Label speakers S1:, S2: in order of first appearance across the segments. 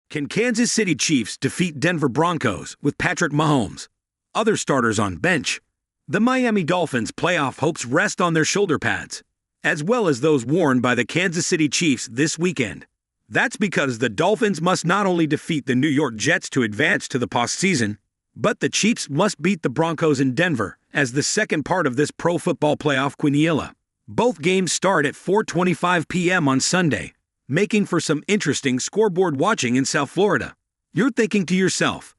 S1: Can Kansas City Chiefs defeat Denver Broncos with Patrick Mahomes? Other starters on bench. The Miami Dolphins' playoff hopes rest on their shoulder pads, as well as those worn by the Kansas City Chiefs this weekend. That's because the Dolphins must not only defeat the New York Jets to advance to the postseason, but the Chiefs must beat the Broncos in Denver as the second part of this pro football playoff quinilla. Both games start at 4:25 p.m. on Sunday, making for some interesting scoreboard watching in South Florida. You're thinking to yourself,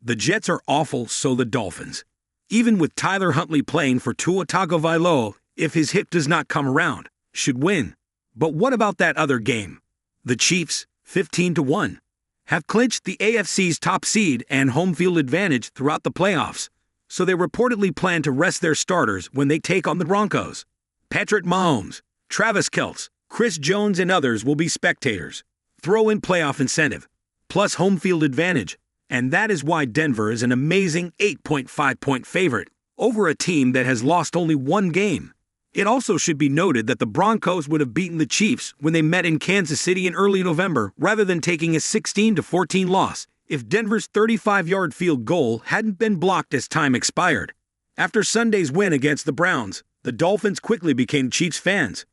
S1: the Jets are awful, so the Dolphins. Even with Tyler Huntley playing for Tua Tagovailoa, if his hip does not come around, should win. But what about that other game? The Chiefs, 15-1, have clinched the AFC's top seed and home field advantage throughout the playoffs, so they reportedly plan to rest their starters when they take on the Broncos. Patrick Mahomes, Travis Kelce, Chris Jones and others will be spectators. Throw in playoff incentive, plus home field advantage, and that is why Denver is an amazing 8.5-point favorite over a team that has lost only one game. It also should be noted that the Broncos would have beaten the Chiefs when they met in Kansas City in early November rather than taking a 16-14 loss if Denver's 35-yard field goal hadn't been blocked as time expired. After Sunday's win against the Browns, the Dolphins quickly became Chiefs fans.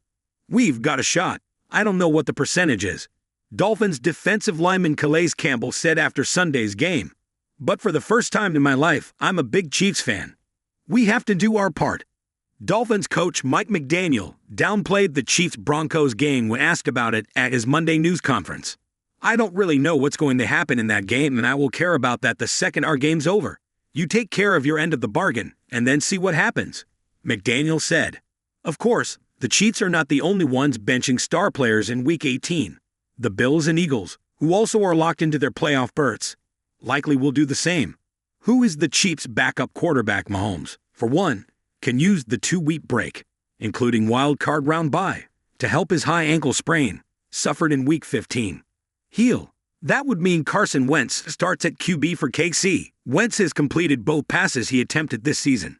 S1: "We've got a shot. I don't know what the percentage is," Dolphins defensive lineman Calais Campbell said after Sunday's game. "But for the first time in my life, I'm a big Chiefs fan. We have to do our part." Dolphins coach Mike McDaniel downplayed the Chiefs-Broncos game when asked about it at his Monday news conference. "I don't really know what's going to happen in that game, and I will care about that the second our game's over. You take care of your end of the bargain, and then see what happens," McDaniel said. Of course, the Chiefs are not the only ones benching star players in Week 18. The Bills and Eagles, who also are locked into their playoff berths, likely will do the same. Who is the Chiefs' backup quarterback? Mahomes, for one, can use the 2-week break, including wild card round bye, to help his high ankle sprain, suffered in Week 15, heal. That would mean Carson Wentz starts at QB for KC. Wentz has completed both passes he attempted this season.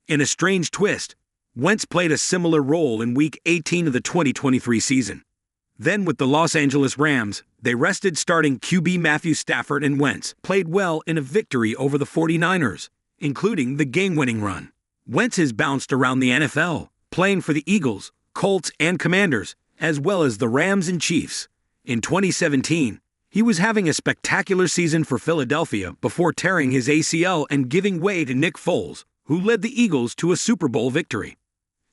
S1: In a strange twist, Wentz played a similar role in Week 18 of the 2023 season. Then with the Los Angeles Rams, they rested starting QB Matthew Stafford, and Wentz played well in a victory over the 49ers, including the game-winning run. Wentz has bounced around the NFL, playing for the Eagles, Colts, and Commanders, as well as the Rams and Chiefs. In 2017, he was having a spectacular season for Philadelphia before tearing his ACL and giving way to Nick Foles, who led the Eagles to a Super Bowl victory.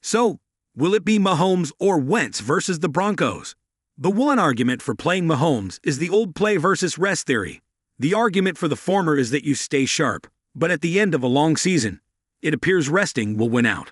S1: So, will it be Mahomes or Wentz versus the Broncos? The one argument for playing Mahomes is the old play versus rest theory. The argument for the former is that you stay sharp, but at the end of a long season, it appears resting will win out.